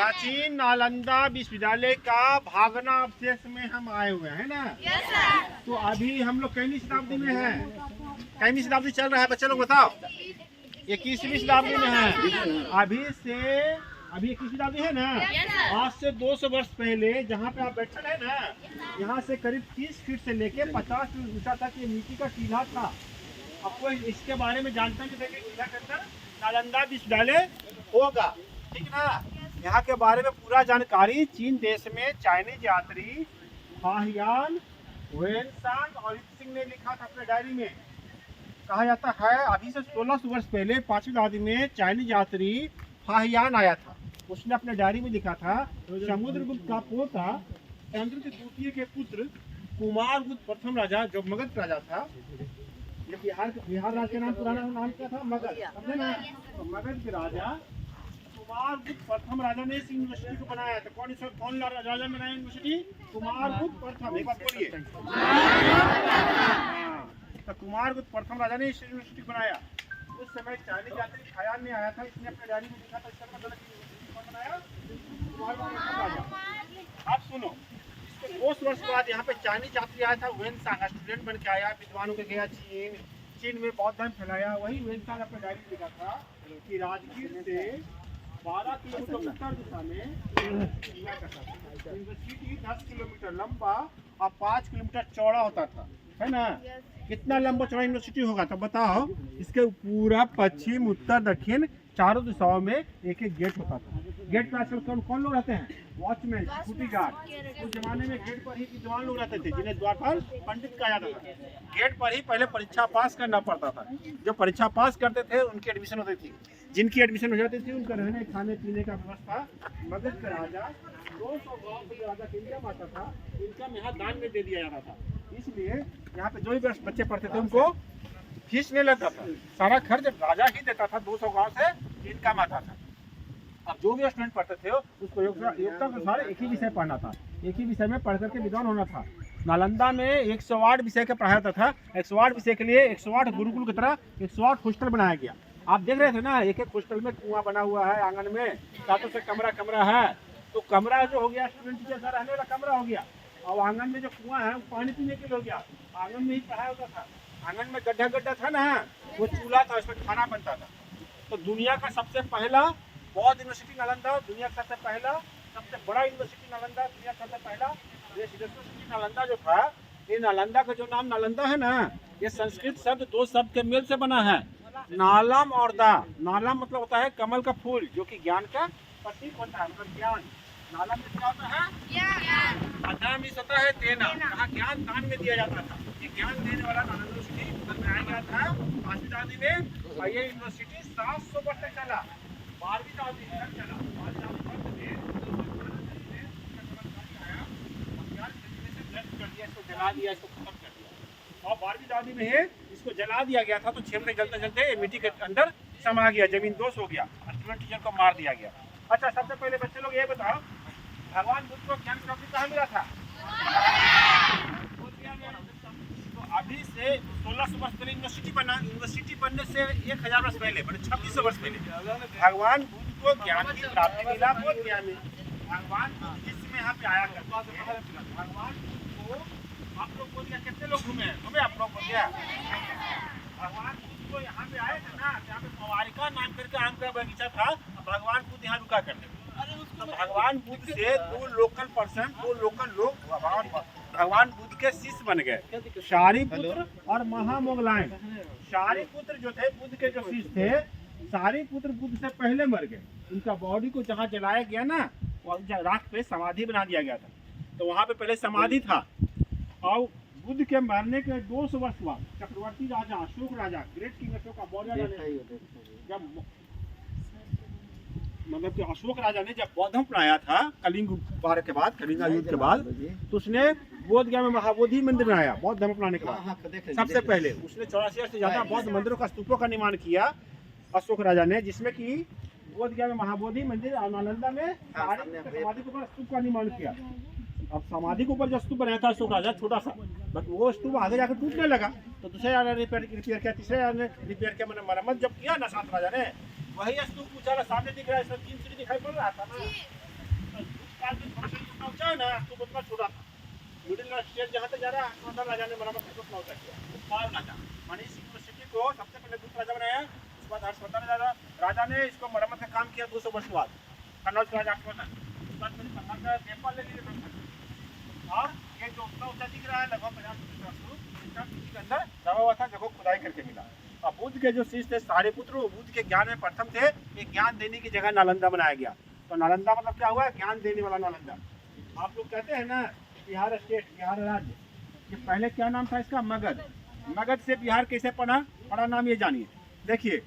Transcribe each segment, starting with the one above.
प्राचीन नालंदा विश्वविद्यालय का भागना अवशेष में हम आए हुए हैं ना। तो अभी हम लोग कितनी शताब्दी में हैं? कितनी शताब्दी चल रहा है बच्चे लोग बताओ? 21वीं शताब्दी में है। अभी 21वीं शताब्दी है ना। आज से 200 वर्ष पहले जहाँ पे आप बैठे हैं ना, यहाँ से करीब 30 फीट से लेके 50 फीट ऊंचा तक ये मिट्टी का टीला था। आपको इसके बारे में जानते हैं कि टीला के अंदर नालंदा विश्वविद्यालय होगा, ठीक ना। यहाँ के बारे में पूरा जानकारी चीन देश में चाइनीज यात्री फाहियान वेनसांग और सिंह ने लिखा था अपने डायरी में। कहा जाता है अभी से 1600 वर्ष पहले 5वीं शताब्दी में चाइनीज यात्री फाहियान आया था। उसने अपने डायरी में लिखा था समुद्रगुप्त का पोता चंद्रगुप्त द्वितीय के पुत्र कुमारगुप्त प्रथम राजा जो मगध राजा था। ये बिहार राज्य का नाम पुराना नाम क्या था? मगध, समझे ना। तो मगध के राजा कुमारगुप्त प्रथम राजा ने इस यूनिवर्सिटी को बनाया था। कौन राजा बनाया यूनिवर्सिटी? कुमारगुप्त प्रथम। एक बार बोलिए। तो कुमारगुप्त प्रथम राजा ने इस यूनिवर्सिटी को बनाया। उस समय चाइनीज यात्री फाहियान ने आया था। इसने अपने डायरी में लिखा था इसका मतलब कौन बनाया? अब सुनो, 200 वर्ष बाद यहाँ पे चाइनीज यात्री आया था वेनसांग, स्टूडेंट बन के आया, विद्वानों के गया चीन में बौद्ध धर्म फैलाया। वही वेनसांग अपने डायरी में लिखा था कि राजगीर से 12 किलोमीटर उत्तर दिशा में यूनिवर्सिटी 10 किलोमीटर लंबा और 5 किलोमीटर चौड़ा होता था, है ना। कितना लंबा चौड़ा यूनिवर्सिटी होगा तो बताओ? इसके पूरा पश्चिम उत्तर दक्षिण चारों दिशाओं में एक एक गेट होता था। गेट पर आजकल कौन लोग रहते हैं? Watchman, security guard. उस जमाने में गेट पर ही विद्वान लोग रहते थे जिन्हें द्वारपाल पंडित कहा जाता था। गेट पर ही पहले परीक्षा पास करना पड़ता था। जो परीक्षा पास करते थे उनकी एडमिशन होती थी। जिनकी एडमिशन हो जाती थी उनका रहने खाने पीने का व्यवस्था मगध के राजा 200 गाँव के राजा का इनकम आता था, इनकम यहाँ दान में दे दिया जाता था। इसलिए यहाँ पे जो भी बच्चे पढ़ते थे उनको फीस नहीं लगता था, सारा खर्च राजा ही देता था। 200 गाँव से इनकम आता था। अब जो भी स्टूडेंट पढ़ते थे उसको योग्यता के अनुसार एक ही विषय पढ़ना था, एक ही विषय में पढ़ करके विद्वान होना था। नालंदा में 108 विषय का पढ़ाया जाता था। 108 विषय के लिए 108 गुरुकुल की तरह 108 हॉस्टल बनाया गया। आप देख रहे थे ना, एक एक हॉस्टल में कुआं बना हुआ है, आंगन में सातों से कमरा है। तो कमरा जो हो गया स्टूडेंट जैसा रहने वाला कमरा हो गया, और आंगन में जो कुआं है वो पानी पीने के लिए हो गया। आंगन में ही पढ़ाया होता था। आंगन में गड्ढा था ना, वो चूल्हा था, उसमें खाना बनता था। तो दुनिया का सबसे पहला बौद्ध यूनिवर्सिटी नालंदा, दुनिया का सबसे पहला सबसे बड़ा यूनिवर्सिटी नालंदा, दुनिया का सबसे पहला रेसिडेंशियल नालंदा जो था। ये नालंदा का जो नाम नालंदा है ना, ये संस्कृत शब्द 2 शब्द के मेल से बना है, नालम और दा। नालम मतलब होता है कमल का फूल, जो कि ज्ञान का प्रतीक होता है, मतलब ज्ञान। नालम में क्या होता है? ज्ञान। दान इस होता है देना, कहाँ ज्ञान दान में दिया जाता था। ये ज्ञान देने वाला नालंदा यूनिवर्सिटी बनाया गया था 5वीं शताब्दी में। और ये यूनिवर्सिटी 700 वर्ष तक चला, 12वीं शताब्दी तक चला। 12वीं शताब्दी इसको जला दिया, इसको खत्म कर दिया। और 12वीं शताब्दी में इसको जला दिया गया था। तो 6 महीने जलते जलते मिट्टी के अंदर समा गया, जमीन दोष हो गया, स्टूडेंट टीचर को मार दिया गया। अच्छा, सबसे पहले बच्चे लोग ये बताओ, भगवान बुद्ध को ज्ञान प्राप्ति कहाँ मिला था? तो अभी से 1600 वर्ष पहले यूनिवर्सिटी बना। यूनिवर्सिटी बनने से 1000 वर्ष पहले, 2600 वर्ष पहले भगवान बुद्ध को ज्ञान की प्राप्ति मिला। बोध गया में भगवान बुद्ध जिसमें यहाँ पे आया करते थे, भगवान बुद्ध को आप लोग बोल गया, कितने लोग घूमे आप लोग बोल गया? भगवान बुद्ध को यहाँ पे आए थे ना, यहाँ पे पवारिका नाम करके आम का बगीचा था। भगवान बुद्ध यहाँ रुका करते थे। तो भगवान बुद्ध से 2 लोकल लोग भगवान बुद्ध के शिष्य बन गए, शारिपुत्र और महामोगलायन। शारिपुत्र जो थे बुद्ध के जो शिष्य थे, शारिपुत्र बुद्ध से पहले मर गए। उनका बॉडी को जहाँ जलाया गया ना, वहाँ राख पे समाधि बना दिया गया था। तो वहाँ पे पहले समाधि था। और बुद्ध के मरने के 200 वर्ष बाद चक्रवर्ती राजा अशोक राजा, ग्रेट किंग अशोक का बौद्ध राजा ने जब मतलब कि अशोक राजा ने जब बौद्ध धर्म अपनाया था कलिंग वार के बाद, कलिंगा युद्ध के बाद, तो उसने बोध गया में महाबोधि मंदिर बनाया। बौद्ध धर्म अपनाने के बाद सबसे पहले उसने 84 से ज्यादा बौद्ध मंदिरों का स्तूपों का निर्माण किया अशोक राजा ने, जिसमें कि बोध गया में महाबोधि मंदिर और नालंदा में समाधि के ऊपर स्तूप का निर्माण किया। अब समाधि के ऊपर जो स्तूप बनाया था अशोक राजा, छोटा सा, बट वो स्तूप आगे जाकर टूटने लगा। तो दूसरे राजा ने रिपेयर किया, तीसरे राजा ने रिपेयर किया, मैंने मरम्मत जब किया ना 7 राजा ने, वही स्तूप ऊंचा सामने दिख रहा है, इसमें 3 सीढ़ी दिखाई पड़ रहा था ना। पास में थोड़ा सा जितना ऊंचा है ना तो उतना छोटा था। मिडिल स्टेट जहाँ तक जा रहा है हर्षवर्धन राजा ने मरम्मत करके उतना ऊंचा किया। पाल राजा मानी इस यूनिवर्सिटी को सबसे पहले गुप्त राजा बनाया, उसके बाद हर्षवर्धन राजा ने इसको मरम्मत का काम किया 200 वर्ष के बाद। कन्नौज के राजा हर्षवर्धन, उसके बाद फिर बंगाल का नेपाल ले लिए। और ये जो उतना ऊंचा दिख रहा है लगभग 50 के अंदर दबा हुआ था, जगह खुदाई करके मिला। अब बुद्ध के जो शिष्य थे सारे पुत्र वो बुद्ध के ज्ञान में प्रथम थे। एक ज्ञान देने की जगह नालंदा बनाया गया। तो नालंदा मतलब क्या हुआ? ज्ञान देने वाला नालंदा। आप लोग कहते हैं ना बिहार स्टेट, बिहार राज्य, ये पहले क्या नाम था इसका? मगध। मगध से बिहार कैसे पड़ा नाम ये जानिए। देखिए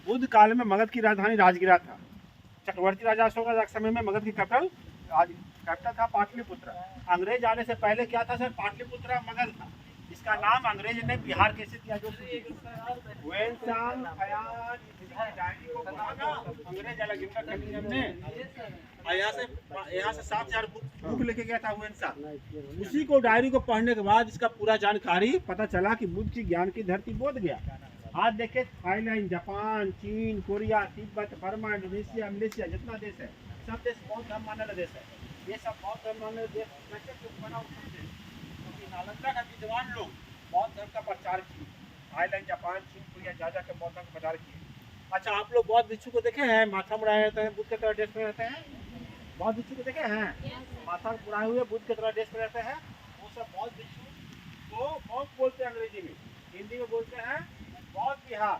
बुद्ध काल में मगध की राजधानी राजगिरा था। चक्रवर्ती राजा अशोक के समय में मगध की कैपिटल था पाटलिपुत्र। अंग्रेज आने से पहले क्या था सर? पाटलिपुत्र मगध था। इसका नाम अंग्रेज ने बिहार कैसे दिया? जो वेनसांग खयाल डायरी को पढ़ा ना अंग्रेज अलग हमने यहाँ से 7000 बुक लेके गया था वेनसांग। उसी को डायरी को पढ़ने के बाद इसका पूरा जानकारी पता चला कि बुद्ध की ज्ञान की धरती बोध गया। आज देखे थाईलैंड, जापान, चीन, Korea, Tibet, Burma, Indonesia, Malaysia जितना देश है सब देश बौद्ध धर्म मानने वाला देश है। ये सब बौद्ध धर्म मानने वाले देश कैसे क्यों बना? क्योंकि नालंदा का विद्वान लोग बौद्ध धर्म का प्रचार किए। थाईलैंड, जापान, चीन, कोरिया जा के बौद्ध धर्म का प्रचार किए। अच्छा आप लोग बौद्ध भिक्षु को देखे हैं? माथा मुड़ाए रहते हैं, बुद्ध के तरह ड्रेस में रहते हैं। बौद्ध भिक्षु को देखे हैं? माथा मुड़ाए हुए बुद्ध के तरह ड्रेस में रहते हैं। वो सब बौद्ध भिक्षु को मॉन्क बोलते हैं अंग्रेजी में, हिंदी में बोलते हैं बौद्ध विहार।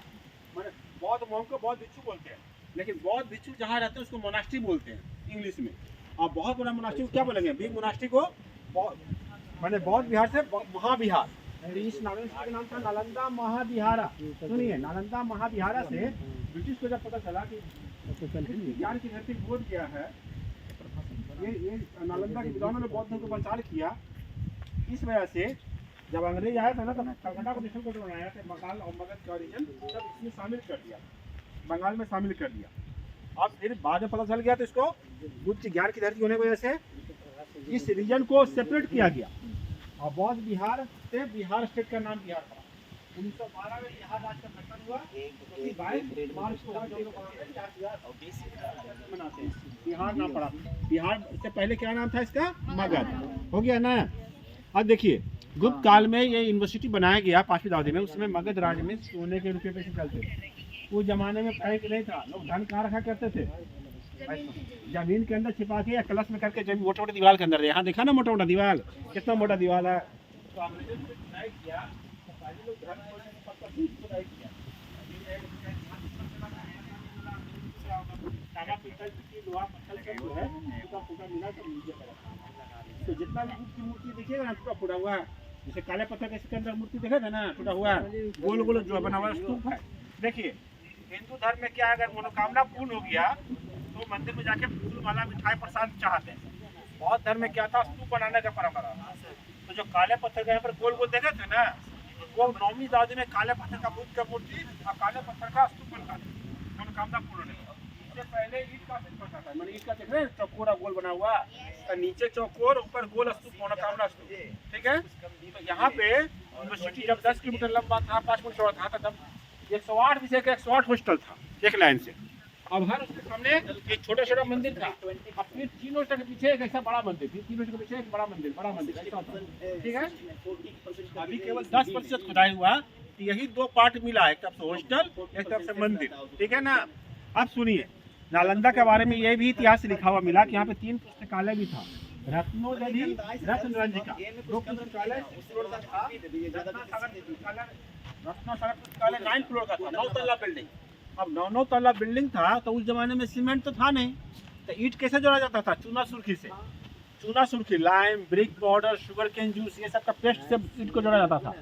मैंने बौद्ध मॉन्क को बौद्ध भिक्षु बोलते हैं, लेकिन बौद्ध भिक्षु जहाँ रहते हैं उसको मोनास्ट्री बोलते हैं इंग्लिश में। और बहुत बड़ा मोनास्ट्री को क्या बोलेंगे? बिग मोनास्ट्री को मैंने बौद्ध विहार से महाविहार। इस नालंदा का नाम था नालंदा महाविहारा। सुनिए नालंदा महाविहारा से ब्रिटिश को जब पता चला कि ज्ञान की धरती बोध गया है, ये नालंदा के विद्वानों ने बौद्ध धर्म को प्रचार किया। इस वजह से जब अंग्रेज आया था ना तब कलकत्ता को नेशनल कोर्ट बनाया था। बंगाल और मगध का रीजन सब इसमें शामिल कर दिया, बंगाल में शामिल कर दिया। अब फिर बाद में पता चल गया तो इसको बुद्ध की ज्ञान की धरती होने की वजह से इस रीजन को सेपरेट किया गया और बौद्ध बिहार से बिहार स्टेट का नाम बिहार पड़ा। 1912 में बिहार राज्य का गठन हुआ। 22 मार्च को मनाते हैं, बिहार नाम पड़ा। बिहार से पहले क्या नाम था इसका? मगध। हो गया ना। अब देखिए गुप्त काल में ये यूनिवर्सिटी बनाया गया 5वीं शताब्दी में। उसमें मगध राज्य में सोने के रुपये पैसे चलते थे। उस जमाने में बैंक नहीं था, लोग धन कहाँ रखा करते थे? जमीन के अंदर छिपा के या कलश में करके जमीन मोटा मोटा दीवार के अंदर। यहाँ देखा ना मोटा मोटा दीवार, कितना मोटा दीवार है। तो अंग्रेजों ने खुदाई किया तो पहले लोग धन खुदाई किया। तो जितना भी बुद्ध की मूर्ति देखिएगा ना टूटा फूटा हुआ है, जैसे काले पत्थर के अंदर मूर्ति देखा था ना टूटा हुआ है, गोल गोल जो बना हुआ स्तूप है। देखिए हिंदू धर्म में क्या है, अगर मनोकामना पूर्ण हो गया तो मंदिर में जाके फूल माला मिठाई प्रसाद चाहते हैं। बौद्ध धर्म में क्या था? स्तूप बनाने का परंपरा। तो जो काले पत्थर के यहाँ पर गोल गोल देखे थे ना, वो 9वीं शताब्दी में काले पत्थर का बुद्ध का मूर्ति और काले पत्थर का स्तूप बनता था मनोकामना पूर्ण होने। इससे पहले ईट का स्तूप बनता था, मैंने ईट का देख रहे हैं चौकोरा गोल बना हुआ, नीचे चौकोर ऊपर गोल स्तूप मनोकामना स्तूप। ठीक है। तो यहाँ पे यूनिवर्सिटी जब 10 किलोमीटर लंबा था, 5 फुट चौड़ा था, तब 108 विषय का 108 हॉस्टल था एक लाइन से। अब हर उसके सामने एक छोटा छोटा मंदिर था। अब फिर 3 हॉस्टल के पीछे एक ऐसा बड़ा मंदिर, फिर 3 हॉस्टल के पीछे एक बड़ा मंदिर ऐसा होता। ठीक है। अभी केवल 10% खुदाई हुआ। तो यही 2 पार्ट मिला, एक तरफ से हॉस्टल एक तरफ से मंदिर। ठीक है ना। अब सुनिए नालंदा के बारे में ये भी इतिहास लिखा हुआ मिला कि यहाँ पे 3 पुस्तकालय भी था। रत्नोदधि रत्नरंजिका 2 पुस्तकालय, रत्नासागर पुस्तकालय 9 फ्लोर का था, 9 तल्ला बिल्डिंग। अब 9 तल्ला बिल्डिंग था तो उस जमाने में सीमेंट तो था नहीं, तो ईंट कैसे जोड़ा जाता था? चूना सुर्खी से। चूना सुर्खी, lime, brick powder, sugarcane juice, ये सब का पेस्ट से ईंट को जोड़ा जाता था।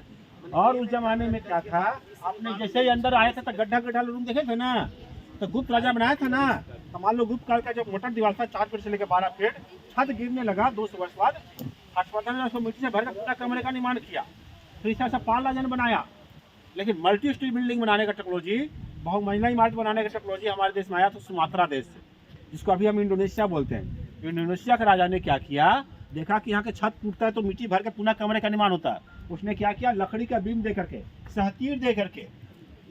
और उस जमाने में क्या था, आपने जैसे ही अंदर आए थे तो गड्ढा गड्ढा रूम देखे थे ना, तो गुप्त राजा बनाया था ना। तो मान लो गुप्त काल का जो मोटा दीवार था 4 फीट से लेकर 12 फीट, छत गिरने लगा 200 वर्ष बाद। हर्षवर्धन ने उसको मिट्टी से भर पूरा कमरे का निर्माण किया। फिर इस पाल राजा ने बनाया। लेकिन मल्टी स्टोरी बिल्डिंग बनाने का टेक्नोलॉजी, बहुमंजिला इमारत बनाने का टेक्नोलॉजी हमारे देश में आया तो सुमात्रा देश से, जिसको अभी हम इंडोनेशिया बोलते हैं। इंडोनेशिया के राजा ने क्या किया, देखा कि यहाँ के छत टूटता है तो मिट्टी भर के पुनः कमरे का निर्माण होता है। उसने क्या किया, लकड़ी का बीम दे करके, सहतीर दे करके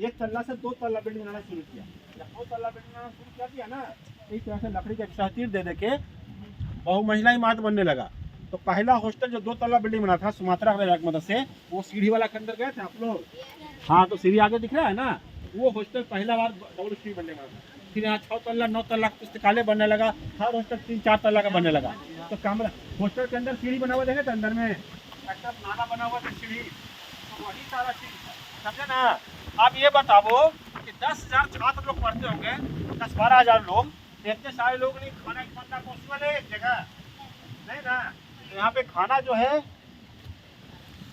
1 तल्ला से 2 तल्ला बिल्डिंग बनाना शुरू किया। जब 2 तल्ला बिल्डिंग बनाना शुरू कर दिया ना, इस तरह से लकड़ी का सहतीर दे के बहुमंजिला इमारत बनने लगा। तो पहला हॉस्टल जो 2 तल्ला बिल्डिंग बना था सुमात्रा की मदद से, वो सीढ़ी वाला के अंदर गए थे आप लोग? हाँ, तो सीढ़ी आगे दिख रहा है ना, वो हॉस्टल पहला बार डबल स्ट्रीट बनने लगा। फिर यहाँ 6 तल्ला 9 तल्ला पुस्तकालय बनने लगा, हर हॉस्टल 3-4 तल्ला का बनने लगा। तो कमरा हॉस्टल के अंदर सीढ़ी बना हुआ देखे थे, अंदर में ऐसा नाला बना हुआ था सीढ़ी, तो वही सारा चीज समझे ना। आप ये बताओ कि 10,000 छात्र लोग पढ़ते होंगे, 10-12 हजार लोग, इतने सारे लोग नहीं खाना बनना पॉसिबल है एक जगह, नहीं ना। तो यहाँ पे खाना जो है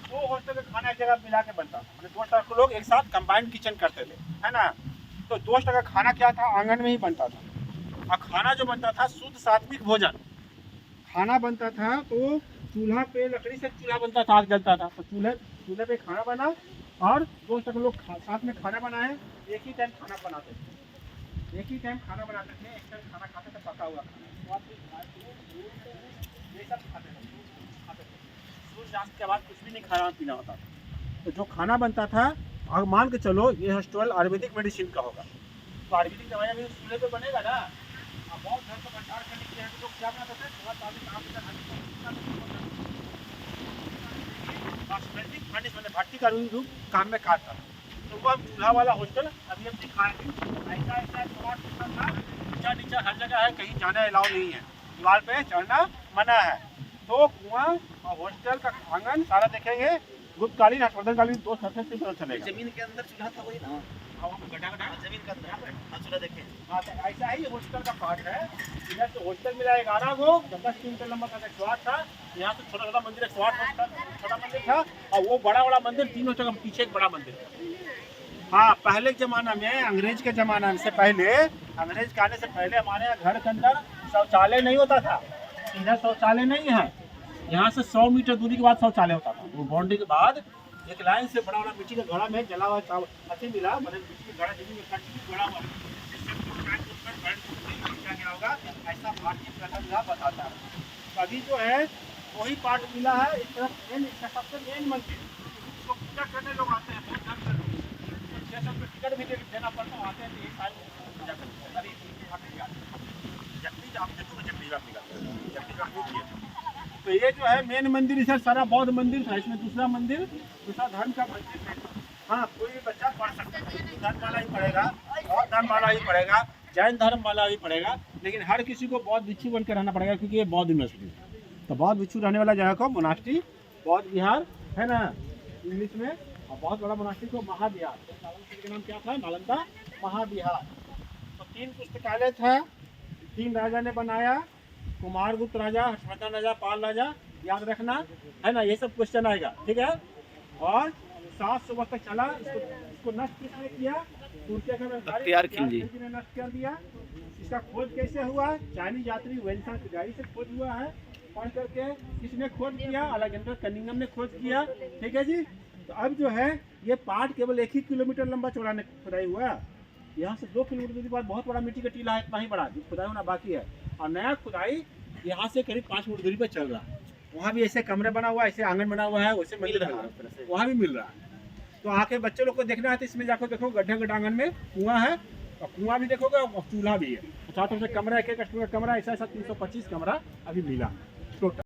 2 हॉस्टल का खाना एक जगह मिला के बनता था, मतलब 2 हॉस्टल के लोग एक साथ कंबाइंड किचन करते थे, है ना। तो 2 हॉस्टल का खाना क्या था, आंगन में ही बनता था। और खाना जो बनता था शुद्ध सात्विक भोजन खाना बनता था। तो चूल्हा पे लकड़ी से चूल्हा बनता था, आग जलता था, तो चूल्हे पे खाना बना और 2 हॉस्टल के लोग साथ में खाना बनाए, एक ही टाइम खाना बनाते थे, एक ही टाइम खाना बनाते थे, एक टाइम खाना खाते थे, पका हुआ खाना, ये सब खाते थे। सूर्यास्त के बाद कुछ भी नहीं खाना पीना होता था। तो जो खाना बनता था, और मान के चलो ये हॉस्टल आयुर्वेदिक मेडिसिन का होगा, तो आयुर्वेदिक दवाइयाँ भी चूल्हे पे बनेगा ना। अब बहुत घर को प्रचार करने के लिए लोग क्या बनाते थे, भट्टी का रूप काम में काटता था। तो वो हम चूल्हा वाला हॉस्टल अभी हम दिखाएंगे। ऐसा था, नीचा हर जगह है, कहीं जाना अलाउ नहीं है, दीवार पे चढ़ना मना है। तो कुआं और हॉस्टल का आंगन सारा देखेंगे, गुप्तकालीन हर्षवर्धनकालीन 2 सर्फेस से पता चलेगा। जमीन के अंदर चूल्हा था वही ना, जमीन के अंदर चूल्हा देखे। हाँ, तो ऐसा ही हॉस्टल का पार्ट है। इधर से हॉस्टल मिला 11 गो, 10 किलोमीटर लंबा का 108 था। यहाँ से छोटा छोटा मंदिर 108 छोटा मंदिर था, और वो बड़ा बड़ा मंदिर 3 हॉस्टल के पीछे एक बड़ा मंदिर था। हाँ, पहले के जमाना में, अंग्रेज के जमाना से पहले, अंग्रेज के आने से पहले हमारे यहाँ घर के अंदर शौचालय नहीं होता था। इधर शौचालय नहीं है, यहाँ से 100 मीटर दूरी के बाद शौचालय होता था। वो बाउंड्री के बाद एक लाइन से बड़ा बड़ा मिट्टी का घड़ा में जला हुआ अथी मिला, मतलब मिट्टी का घड़ा जमीन में कट के गड़ा हुआ, क्या गया होगा, ऐसा भारतीय प्रथा बताता है। तो अभी जो है वही पार्ट मिला है। इस तरफ इसका सबसे मेन मंदिर, उसको पूजा करने लोग आते हैं, बहुत धर्म के लोग, 600 रुपये टिकट भी देना पड़ता है, आते हैं तो 1 साल पूजा करते हैं। अभी जगदीश आप देखो, जगदीश आप निकालते। तो ये जो है मेन मंदिर, इधर सारा बौद्ध मंदिर था, इसमें दूसरा मंदिर, दूसरा धर्म का मंदिर है। हाँ, कोई भी बच्चा पढ़ सकता है, हिंदू धर्म वाला ही पढ़ेगा, और धर्म वाला ही पढ़ेगा, जैन धर्म वाला ही पढ़ेगा, लेकिन हर किसी को बौद्ध भिक्षु बनकर रहना पड़ेगा, क्योंकि ये बौद्ध यूनिवर्सिटी है। तो बौद्ध भिक्षु रहने वाला जगह को मोनास्ट्री बौद्ध विहार है ना इंग्लिश में, और बहुत बड़ा मोनास्ट्री को महाविहार, का नाम क्या था, नालंदा महाविहार। तो 3 पुस्तकालय था, 3 राजा ने बनाया, कुमारगुप्त राजा, हर्षवर्धन राजा, पाल राजा, याद रखना है ना, ये सब क्वेश्चन आएगा, ठीक है। और 700 वर्ष तक चला। इसको नष्ट किसने किया, तुर्की के बख्तियार खिलजी ने नष्ट कर दिया। इसका खोज कैसे हुआ, चाइनीज यात्री वेल्सन की गाड़ी से खोज हुआ है, पढ़ करके किसने खोज किया, अलेक्जेंडर कनिंघम ने खोज किया, ठीक है जी। तो अब जो है ये पार्ट केवल 1 ही किलोमीटर लंबा चौड़ा खुदाई हुआ। यहाँ से 2 किलोमीटर दूरी बाद बहुत बड़ा मिट्टी का टीला है, इतना ही बड़ा, खुदाई होना बाकी है। और नया खुदाई यहाँ से करीब 5 मिनट दूरी पर चल रहा है। वहाँ भी ऐसे कमरे बना हुआ है, ऐसे आंगन बना हुआ है, वैसे मंदिर बना हुआ है, वहाँ भी मिल रहा है। तो आके बच्चे लोग को देखना है तो इसमें जाकर देखो, गड्ढे आंगन में कुआं है, और कुआं भी देखोगे और चूल्हा भी है। 50 से कमरा, एक स्टूडेंट का कमरा, ऐसा 325 कमरा अभी मिला।